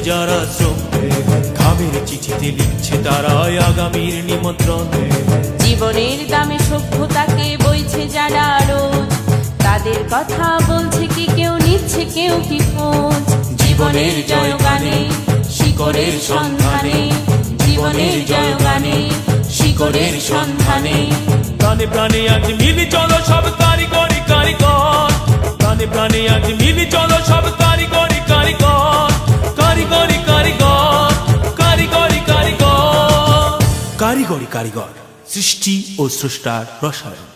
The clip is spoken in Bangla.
যারা শ্রম, ঘামের চিঠিতে লিখছে তারা আগামীর নিমন্ত্রণ। জীবনের দামে সভ্যতাকে বইছে যারা রোজ, তাদের কথা বলছে কি কেউ, নিচ্ছে কেউ কি খোঁজ। জীবনের জয়গানে শিকড়ের সন্ধানে, জীবনের জয়গানে শিকড়ের সন্ধানে। প্রাণে প্রাণে আজ মিলি চলো সব কারিগরি কারিগর, প্রাণে প্রাণে আজ মিলি চলো সব কারিগরি কারিগর, কারিগরি কারিগর, কারিগরি কারিগর, কারিগরি কারিগর, সৃষ্টি ও স্রষ্টার রসায়ন।